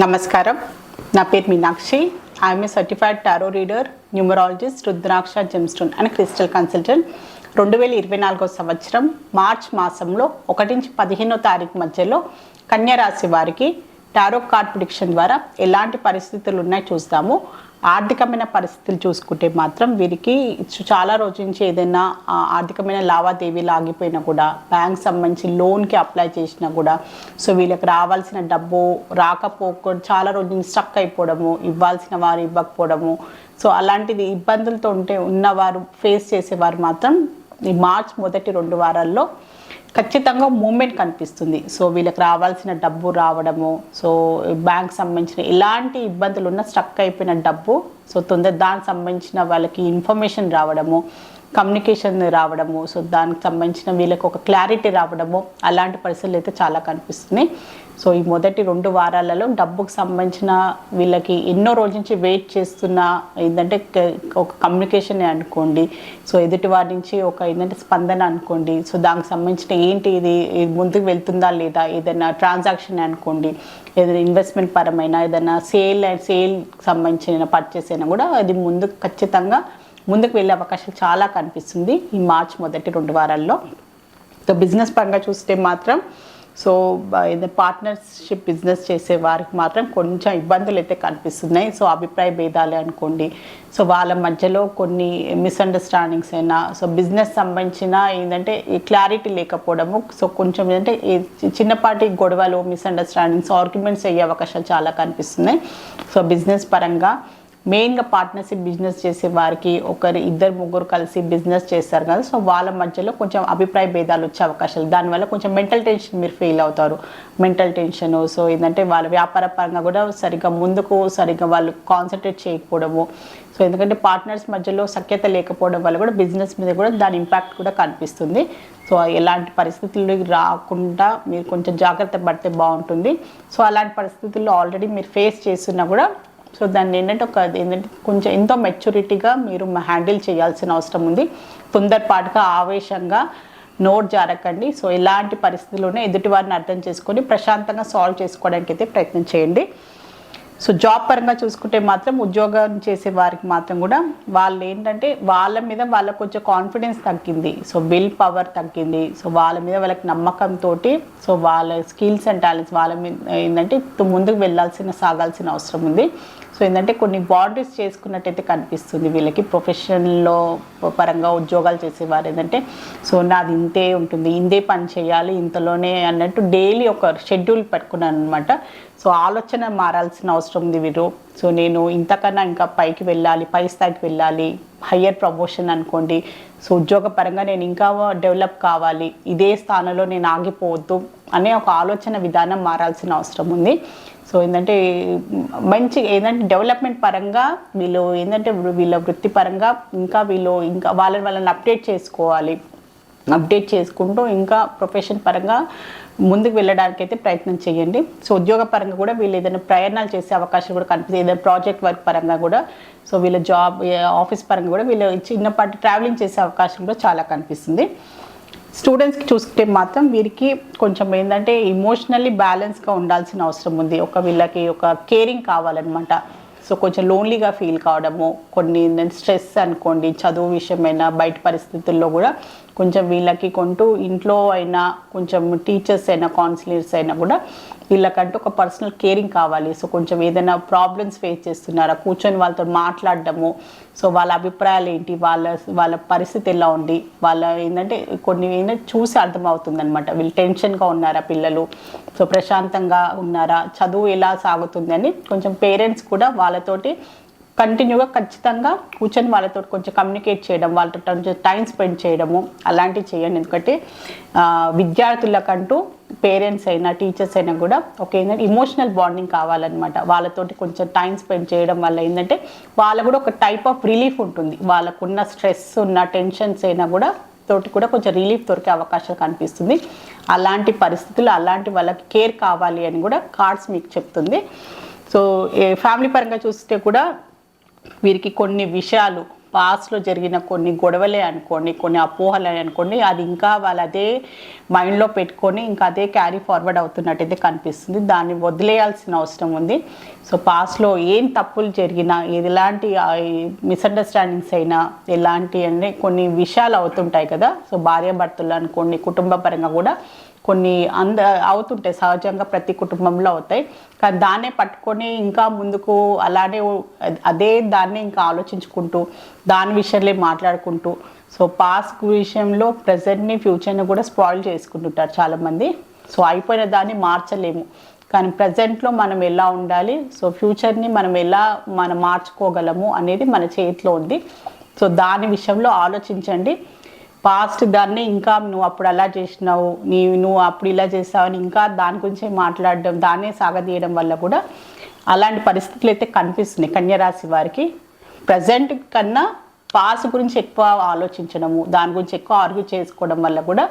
నమస్కారం. నా పేరు Meenakshi. I'm a certified tarot reader, numerologist, rudraksha gemstone and crystal consultant. 2024 సంవత్సరం మార్చ్ మాసంలో 1 నుంచి 15వ తారీఖు మధ్యలో కన్యా రాశి వారికి టారో కార్డ్ ప్రిడిక్షన్ ద్వారా ఎలాంటి పరిస్థితులు ఉన్నాయి చూస్తాము. ఆర్థికమైన పరిస్థితులు చూసుకుంటే మాత్రం వీరికి చాలా రోజుల నుంచి ఏదైనా ఆర్థికమైన లావాదేవీలు ఆగిపోయినా కూడా, బ్యాంక్ సంబంధించి లోన్కి అప్లై చేసినా కూడా, సో వీళ్ళకి రావాల్సిన డబ్బు రాకపోకుండా చాలా రోజుల నుంచి స్టక్ అయిపోవడము, ఇవ్వాల్సిన వారు ఇవ్వకపోవడము, సో అలాంటిది ఇబ్బందులతో ఉన్నవారు ఫేస్ చేసేవారు మాత్రం ఈ మార్చ్ మొదటి 2 వారాల్లో ఖచ్చితంగా మూమెంట్ కనిపిస్తుంది. సో వీళ్ళకి రావాల్సిన డబ్బు రావడము, సో బ్యాంక్ సంబంధించిన ఎలాంటి ఇబ్బందులు ఉన్న స్టక్ అయిపోయిన డబ్బు, సో దానికి సంబంధించిన వాళ్ళకి ఇన్ఫర్మేషన్ రావడము, కమ్యూనికేషన్ రావడము, సో దానికి సంబంధించిన వీళ్ళకి ఒక క్లారిటీ రావడము, అలాంటి పరిస్థితులు అయితే చాలా కనిపిస్తున్నాయి. సో ఈ మొదటి 2 వారాలలో డబ్బుకు సంబంధించిన వీళ్ళకి ఎన్నో రోజుల నుంచి వెయిట్ చేస్తున్న ఏంటంటే ఒక కమ్యూనికేషన్ అనుకోండి, సో ఎదుటి వారి నుంచి ఒక ఏంటంటే స్పందన అనుకోండి, సో దానికి సంబంధించిన ఏంటి ఇది ముందుకు వెళ్తుందా లేదా, ఏదైనా ట్రాన్సాక్షన్ అనుకోండి, ఏదైనా ఇన్వెస్ట్మెంట్ పరమైన ఏదైనా సేల్ సంబంధించిన పర్చేస్ అయినా కూడా అది ఖచ్చితంగా ముందుకు వెళ్ళే అవకాశాలు చాలా కనిపిస్తుంది ఈ మార్చ్ మొదటి 2 వారాల్లో. సో బిజినెస్ పరంగా చూస్తే మాత్రం సో పార్ట్నర్షిప్ బిజినెస్ చేసే వారికి మాత్రం కొంచెం ఇబ్బందులు అయితే కనిపిస్తున్నాయి. సో అభిప్రాయ భేదాలే అనుకోండి, సో వాళ్ళ మధ్యలో కొన్ని మిస్అండర్స్టాండింగ్స్ అయినా, సో బిజినెస్ సంబంధించిన ఏంటంటే క్లారిటీ లేకపోవడము, సో కొంచెం ఏంటంటే చిన్నపాటి గొడవలు, మిస్అండర్స్టాండింగ్స్, ఆర్గ్యుమెంట్స్ అయ్యే అవకాశాలు చాలా కనిపిస్తున్నాయి. సో బిజినెస్ పరంగా మెయిన్గా పార్ట్నర్షిప్ బిజినెస్ చేసే వారికి 1-2-3 కలిసి బిజినెస్ చేస్తారు కదా, సో వాళ్ళ మధ్యలో కొంచెం అభిప్రాయ భేదాలు వచ్చే అవకాశాలు, దానివల్ల కొంచెం మెంటల్ టెన్షన్ మీరు ఫీల్ అవుతారు. మెంటల్ టెన్షన్, సో ఏంటంటే వాళ్ళ వ్యాపార పరంగా కూడా సరిగ్గా వాళ్ళు కాన్సన్ట్రేట్ చేయకపోవడము, సో ఎందుకంటే పార్ట్నర్స్ మధ్యలో సఖ్యత లేకపోవడం వల్ల కూడా బిజినెస్ మీద కూడా దాని ఇంపాక్ట్ కూడా కనిపిస్తుంది. సో ఎలాంటి పరిస్థితులు రాకుండా మీరు కొంచెం జాగ్రత్త పడితే బాగుంటుంది. సో అలాంటి పరిస్థితుల్లో ఆల్రెడీ మీరు ఫేస్ చేస్తున్నా కూడా సో దాన్ని ఏంటంటే కొంచెం ఎంతో మెచ్యూరిటీగా మీరు హ్యాండిల్ చేయాల్సిన అవసరం ఉంది. తొందరపాటుగా ఆవేశంగా నోట్ జారకండి. సో ఎలాంటి పరిస్థితుల్లోనే ఎదుటివారిని అర్థం చేసుకొని ప్రశాంతంగా సాల్వ్ చేసుకోవడానికి అయితే ప్రయత్నం చేయండి. సో జాబ్ పరంగా చూసుకుంటే మాత్రం ఉద్యోగం చేసే వారికి మాత్రం కూడా వాళ్ళు ఏంటంటే వాళ్ళ మీద వాళ్ళకు కొంచెం కాన్ఫిడెన్స్ తగ్గింది, సో విల్ పవర్ తగ్గింది, సో వాళ్ళ మీద వాళ్ళకి నమ్మకంతో సో వాళ్ళ స్కిల్స్ అండ్ టాలెంట్స్ వాళ్ళ మీద ఏంటంటే ముందుకు సాగాల్సిన అవసరం ఉంది. సో ఏంటంటే కొన్ని బార్డర్స్ చేసుకున్నట్టయితే కనిపిస్తుంది వీళ్ళకి. ప్రొఫెషన్లో పరంగా ఉద్యోగాలు చేసేవారు ఏంటంటే సో నాది ఇంతే ఉంటుంది, ఇంతే పని చేయాలి, ఇంతలోనే అన్నట్టు డైలీ ఒక షెడ్యూల్ పెట్టుకున్నాను అనమాట. సో ఆలోచన మారాల్సిన అవసరం ఉంది వీరు. సో నేను ఇంతకన్నా ఇంకా పైకి వెళ్ళాలి, పై స్థాయికి వెళ్ళాలి, హయ్యర్ ప్రమోషన్ అనుకోండి, సో ఉద్యోగ పరంగా నేను ఇంకా డెవలప్ కావాలి, ఇదే స్థానంలో నేను ఆగిపోవద్దు అనే ఒక ఆలోచన విధానం మారాల్సిన అవసరం ఉంది. సో ఏంటంటే ఏంటంటే డెవలప్మెంట్ పరంగా వీళ్ళు ఏంటంటే వీళ్ళ వృత్తిపరంగా ఇంకా వాళ్ళని అప్డేట్ చేసుకోవాలి. అప్డేట్ చేసుకుంటూ ఇంకా ప్రొఫెషన్ పరంగా ముందుకు వెళ్ళడానికి అయితే ప్రయత్నం చేయండి. సో ఉద్యోగ పరంగా కూడా వీళ్ళు ఏదైనా ప్రయాణాలు చేసే అవకాశం కూడా కనిపిస్తుంది. ఏదైనా ప్రాజెక్ట్ వర్క్ పరంగా కూడా, సో వీళ్ళ జాబ్ ఆఫీస్ పరంగా కూడా వీళ్ళు చిన్నపాటి ట్రావెలింగ్ చేసే అవకాశం కూడా చాలా కనిపిస్తుంది. స్టూడెంట్స్కి చూసుకుంటే మాత్రం వీరికి కొంచెం ఏంటంటే ఇమోషనల్లీ బ్యాలెన్స్గా ఉండాల్సిన అవసరం ఉంది. వీళ్ళకి ఒక కేరింగ్ కావాలన్నమాట. సో కొంచెం లోన్లీగా ఫీల్ కావడము, కొన్ని స్ట్రెస్ అనుకోండి, చదువు విషయమైనా, బయట పరిస్థితుల్లో కూడా కొంచెం వీళ్ళకి ఇంట్లో అయినా కొంచెం టీచర్స్ అయినా, కౌన్సిలర్స్ అయినా కూడా వీళ్ళకంటూ ఒక పర్సనల్ కేరింగ్ కావాలి. సో కొంచెం ఏదైనా ప్రాబ్లమ్స్ ఫేస్ చేస్తున్నారా, కూర్చొని వాళ్ళతో మాట్లాడడము, సో వాళ్ళ అభిప్రాయాలు ఏంటి, వాళ్ళ పరిస్థితి ఎలా ఉంది, వాళ్ళ ఏంటంటే ఏంటంటే చూసి అర్థమవుతుంది అనమాట. వీళ్ళు టెన్షన్గా ఉన్నారా పిల్లలు, సో ప్రశాంతంగా ఉన్నారా, చదువు ఎలా సాగుతుంది అని కొంచెం పేరెంట్స్ కూడా వాళ్ళతోటి కంటిన్యూగా ఖచ్చితంగా కూర్చొని వాళ్ళతో కొంచెం కమ్యూనికేట్ చేయడం, వాళ్ళతో కొంచెం టైం స్పెండ్ చేయడము అలాంటివి చేయండి. ఎందుకంటే విద్యార్థులకంటూ పేరెంట్స్ అయినా టీచర్స్ అయినా కూడా ఏంటంటే ఇమోషనల్ బాండింగ్ కావాలన్నమాట. వాళ్ళతోటి కొంచెం టైం స్పెండ్ చేయడం వల్ల ఏంటంటే వాళ్ళకు కూడా ఒక టైప్ ఆఫ్ రిలీఫ్ ఉంటుంది. వాళ్ళకున్న స్ట్రెస్ ఉన్న టెన్షన్స్ అయినా కూడా కొంచెం రిలీఫ్ దొరికే అవకాశాలు కనిపిస్తుంది. అలాంటి పరిస్థితులు, అలాంటి వాళ్ళకి కేర్ కావాలి అని కూడా కార్డ్స్ మీకు చెప్తుంది. సో ఫ్యామిలీ పరంగా చూస్తే కూడా వీరికి కొన్ని విషయాలు పాస్ట్లో జరిగిన కొన్ని గొడవలే అనుకోండి, కొన్ని అపోహలే అనుకోండి, అది ఇంకా వాళ్ళు అదే మైండ్లో పెట్టుకొని ఇంకా అదే క్యారీ ఫార్వర్డ్ అవుతున్నట్టయితే కనిపిస్తుంది. దాన్ని వదిలేయాల్సిన అవసరం ఉంది. సో పాస్ట్లో ఏం తప్పులు జరిగినా, ఎలాంటి మిస్అండర్స్టాండింగ్స్ అయినా, ఎలాంటి అంటే కొన్ని విషయాలు అవుతుంటాయి కదా. సో భార్యాభర్తలు అనుకోండి, కుటుంబ పరంగా కూడా కొన్ని అవుతుంటాయి, సహజంగా ప్రతి కుటుంబంలో అవుతాయి. కానీ దాన్నే పట్టుకొని ఇంకా ముందుకు అలానే దాన్ని ఇంకా ఆలోచించుకుంటూ దాని విషయంలో మాట్లాడుకుంటూ సో పాస్ట్ విషయంలో ప్రజెంట్ని ఫ్యూచర్ని కూడా స్పాయిల్ చేసుకుంటుంటారు చాలామంది. సో అయిపోయిన దాన్ని మార్చలేము, కానీ ప్రజెంట్లో మనం ఎలా ఉండాలి, సో ఫ్యూచర్ని మనం మార్చుకోగలము అనేది మన చేతిలో ఉంది. సో దాని విషయంలో ఆలోచించండి. పాస్ట్ దాన్ని ఇంకా నువ్వు అప్పుడు అలా చేసినావు, నువ్వు అప్పుడు ఇలా చేసావు అని ఇంకా దాని గురించి మాట్లాడడం, దాన్నే సాగదీయడం వల్ల కూడా అలాంటి పరిస్థితులు అయితే కనిపిస్తున్నాయి కన్యరాశి వారికి. ప్రజెంట్ కన్నా పాస్ట్ గురించి ఎక్కువ ఆలోచించడము, దాని గురించి ఎక్కువ ఆర్గ్యూ చేసుకోవడం వల్ల కూడా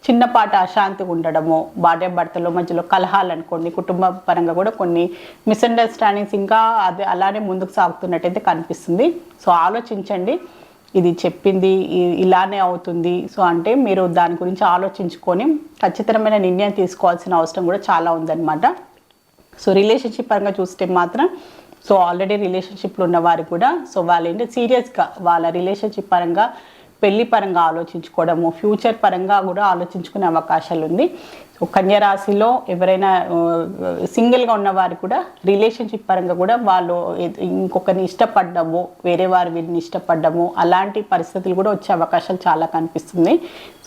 చిన్నపాటి అశాంతిగా ఉండడము, భార్యాభర్తల మధ్యలో కలహాలు అనుకోండి, కుటుంబ పరంగా కూడా కొన్ని మిస్అండర్స్టాండింగ్స్ ఇంకా అలానే ముందుకు సాగుతున్నట్టయితే కనిపిస్తుంది. సో ఆలోచించండి, ఇది చెప్పింది ఇలానే అవుతుంది. సో అంటే మీరు దాని గురించి ఆలోచించుకొని ఖచ్చితమైన నిర్ణయం తీసుకోవాల్సిన అవసరం కూడా చాలా ఉందన్నమాట. సో రిలేషన్షిప్ పరంగా చూస్తే మాత్రం సో ఆల్రెడీ రిలేషన్షిప్లో ఉన్న వారికి కూడా సో వాళ్ళు ఏంటి సీరియస్గా వాళ్ళ రిలేషన్షిప్ పరంగా పెళ్లి పరంగా ఆలోచించుకోవడము, ఫ్యూచర్ పరంగా కూడా ఆలోచించుకునే అవకాశాలు ఉంది. సో కన్యరాశిలో ఎవరైనా సింగిల్గా ఉన్నవారు కూడా రిలేషన్షిప్ పరంగా కూడా వాళ్ళు ఇంకొకరిని ఇష్టపడ్డము, వేరే వారు వీరిని ఇష్టపడ్డము, అలాంటి పరిస్థితులు కూడా వచ్చే అవకాశాలు చాలా కనిపిస్తుంది.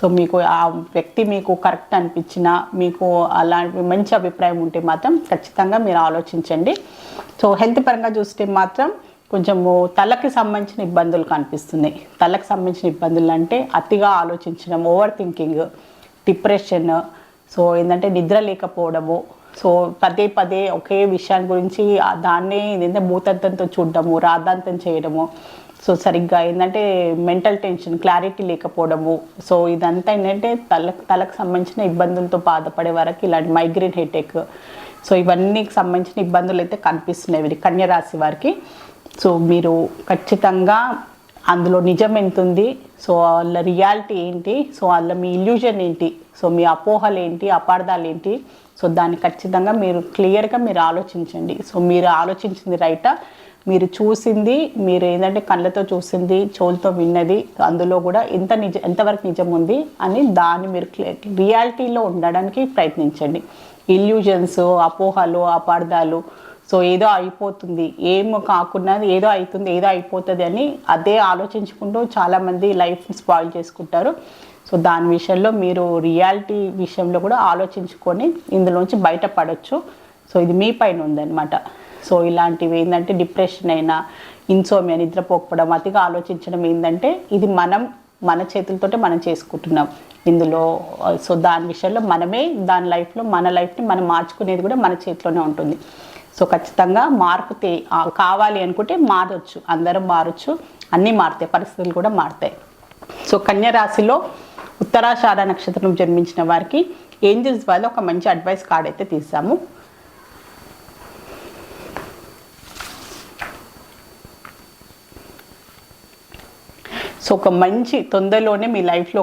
సో మీకు ఆ వ్యక్తి మీకు కరెక్ట్ అనిపించినా, మీకు అలాంటి మంచి అభిప్రాయం ఉంటే మాత్రం ఖచ్చితంగా మీరు ఆలోచించండి. సో హెల్త్ పరంగా చూస్తే మాత్రం కొంచెము తలకి సంబంధించిన ఇబ్బందులు కనిపిస్తున్నాయి. తలకు సంబంధించిన ఇబ్బందులు అంటే అతిగా ఆలోచించడం, ఓవర్ థింకింగ్, డిప్రెషన్, సో ఏంటంటే నిద్ర లేకపోవడము, సో పదే పదే ఒకే విషయాన్ని గురించి దాన్నే ఏంటంటే భూతత్వంతో చూడడము, రాద్ధాంతం చేయడము, సో సరిగ్గా ఏంటంటే మెంటల్ టెన్షన్, క్లారిటీ లేకపోవడము. సో ఇదంతా ఏంటంటే తలకు సంబంధించిన ఇబ్బందులతో బాధపడే వరకు ఇలాంటి మైగ్రేన్ హెడేక్, సో ఇవన్నీకి సంబంధించిన ఇబ్బందులు అయితే కనిపిస్తున్నాయి వీరి కన్యరాశి వారికి. సో మీరు ఖచ్చితంగా అందులో నిజం ఎంత ఉంది, సో వాళ్ళ రియాలిటీ ఏంటి, సో వాళ్ళ మీ ఇల్యూజన్ ఏంటి, సో మీ అపోహలు ఏంటి, అపార్థాలు ఏంటి, సో దాన్ని ఖచ్చితంగా మీరు క్లియర్గా మీరు ఆలోచించండి. సో మీరు ఆలోచించింది రైటా, మీరు చూసింది, మీరు ఏంటంటే కళ్ళతో చూసింది, చెవులతో విన్నది, అందులో కూడా ఎంతవరకు నిజం ఉంది అని దాన్ని మీరు రియాలిటీలో ఉండడానికి ప్రయత్నించండి. ఇల్యూజన్స్, అపోహలు, అపార్థాలు, సో ఏదో అయిపోతుంది, ఏమో కాకుండా ఏదో అవుతుంది, ఏదో అయిపోతుంది అని అదే ఆలోచించుకుంటూ చాలామంది లైఫ్ని స్పాయిల్ చేసుకుంటారు. సో దాని విషయంలో మీరు రియాలిటీ విషయంలో కూడా ఆలోచించుకొని ఇందులోంచి బయటపడవచ్చు. సో ఇది మీ పైన ఉందన్నమాట. సో ఇలాంటివి ఏంటంటే డిప్రెషన్ అయినా, ఇన్సోమియా, నిద్రపోకపోవడం, అతిగా ఆలోచించడం ఏంటంటే ఇది మన చేతులతోటే మనం చేసుకుంటున్నాం ఇందులో. సో దాని విషయంలో దాని లైఫ్లో మన లైఫ్ని మనం మార్చుకునేది కూడా మన చేతిలోనే ఉంటుంది. సో ఖచ్చితంగా మార్పు కావాలి అనుకుంటే మారవచ్చు, అందరం మారచ్చు, అన్నీ మారుతాయి, పరిస్థితులు కూడా మారుతాయి. సో కన్యరాశిలో ఉత్తరాషాఢ నక్షత్రం జన్మించిన వారికి ఏంజల్స్ వాళ్ళు ఒక మంచి అడ్వైస్ కార్డ్ అయితే తీసాము. సో ఒక మంచి తొందరలోనే మీ లైఫ్లో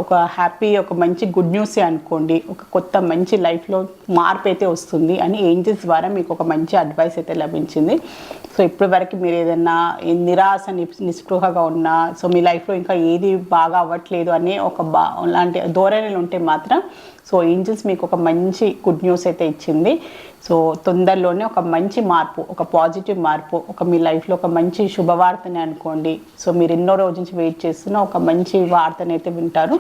ఒక హ్యాపీ, ఒక మంచి గుడ్ న్యూసే అనుకోండి, ఒక కొత్త మంచి లైఫ్లో మార్పు అయితే వస్తుంది అని ఏంజల్స్ ద్వారా మీకు ఒక మంచి అడ్వైస్ అయితే లభించింది. సో ఇప్పటి వరకు మీరు ఏదన్నా నిరాశ, నిస్పృహగా ఉన్నా, సో మీ లైఫ్లో ఇంకా ఏది బాగా అవ్వట్లేదు అనే అలాంటి ధోరణిలు ఉంటే మాత్రం సో ఏంజల్స్ మీకు ఒక మంచి గుడ్ న్యూస్ అయితే ఇచ్చింది. సో తొందరలోనే ఒక మంచి మార్పు, ఒక పాజిటివ్ మార్పు, మీ లైఫ్లో ఒక మంచి శుభవార్తని అనుకోండి. సో మీరు ఎన్నో రోజు నుంచి వెయిట్ చేస్తున్న ఒక మంచి వార్తని అయితే వింటారు.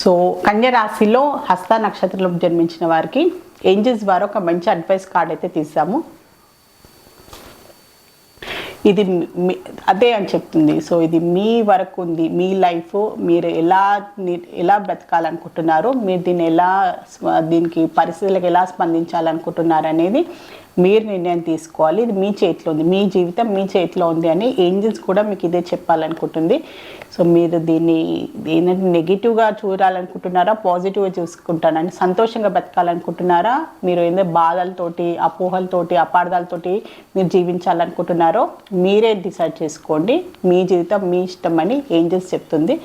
సో కన్యరాశిలో హస్త నక్షత్రంలో జన్మించిన వారికి ఏంజల్స్ ద్వారా ఒక మంచి అడ్వైస్ కార్డ్ అయితే తీసాము. ఇది అదే అని చెప్తుంది. సో ఇది మీ వరకు ఉంది, మీ లైఫ్, మీరు ఎలా బ్రతకాలనుకుంటున్నారు, మీరు దీనికి పరిస్థితులకు ఎలా స్పందించాలనుకుంటున్నారు అనేది మీరు నిర్ణయం తీసుకోవాలి. ఇది మీ చేతిలో ఉంది, మీ జీవితం మీ చేతిలో ఉంది అని ఏంజల్స్ కూడా మీకు ఇదే చెప్పాలనుకుంటుంది. సో మీరు దీన్ని ఏంటంటే నెగిటివ్గా చూడాలనుకుంటున్నారా, పాజిటివ్గా చూసుకుంటానని సంతోషంగా బతకాలనుకుంటున్నారా, మీరు ఏందో బాధలతోటి, అపోహలతోటి, అపార్థాలతోటి మీరు జీవించాలనుకుంటున్నారో మీరే డిసైడ్ చేసుకోండి. మీ జీవితం మీ ఇష్టం అని ఏంజల్స్ చెప్తుంది.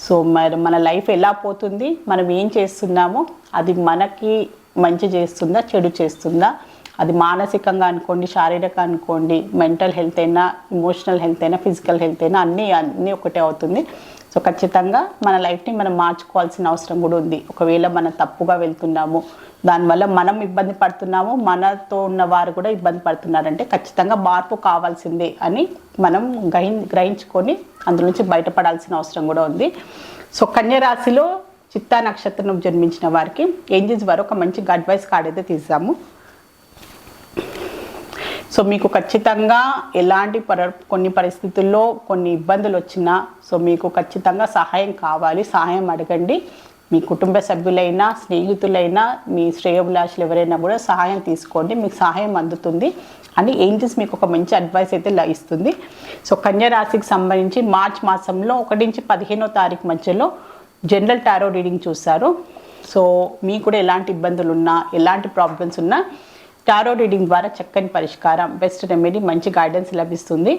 సో మరి మన లైఫ్ ఎలా పోతుంది, మనం ఏం చేస్తున్నామో అది మనకి మంచి చేస్తుందా చెడు చేస్తుందా, అది మానసికంగా అనుకోండి, శారీరక అనుకోండి, మెంటల్ హెల్త్ అయినా, ఇమోషనల్ హెల్త్ అయినా, ఫిజికల్ హెల్త్ అయినా అన్నీ ఒకటే అవుతుంది. సో ఖచ్చితంగా మన లైఫ్ని మనం మార్చుకోవాల్సిన అవసరం కూడా ఉంది. ఒకవేళ మనం తప్పుగా వెళ్తున్నాము, దానివల్ల మనం ఇబ్బంది పడుతున్నాము, మనతో ఉన్న వారు కూడా ఇబ్బంది పడుతున్నారంటే ఖచ్చితంగా మార్పు కావాల్సిందే అని మనం గ్రహించుకొని అందులో నుంచి బయటపడాల్సిన అవసరం కూడా ఉంది. సో కన్య రాశిలో చిత్తా నక్షత్రం జన్మించిన వారికి ఏంజల్స్ వారు ఒక మంచి అడ్వైస్ కార్డ్ అయితే తీసాము. సో మీకు ఖచ్చితంగా ఎలాంటి కొన్ని పరిస్థితుల్లో కొన్ని ఇబ్బందులు వచ్చినా సో మీకు ఖచ్చితంగా సహాయం కావాలి, సహాయం అడగండి. మీ కుటుంబ సభ్యులైనా, స్నేహితులైనా, మీ శ్రేయోభిలాషులు ఎవరైనా కూడా సహాయం తీసుకోండి, మీకు సహాయం అందుతుంది అని ఏంజల్స్ మీకు ఒక మంచి అడ్వైస్ అయితే ఇస్తుంది. సో కన్యా రాశికి సంబంధించి మార్చ్ మాసంలో 1 నుంచి 15వ తారీఖు మధ్యలో జనరల్ టారో రీడింగ్ చూస్తారు. సో మీకు కూడా ఎలాంటి ఇబ్బందులు ఉన్నా, ఎలాంటి ప్రాబ్లమ్స్ ఉన్నా టారో రీడింగ్ ద్వారా చక్కని పరిష్కారం, బెస్ట్ రెమెడీ, మంచి గైడెన్స్ లభిస్తుంది.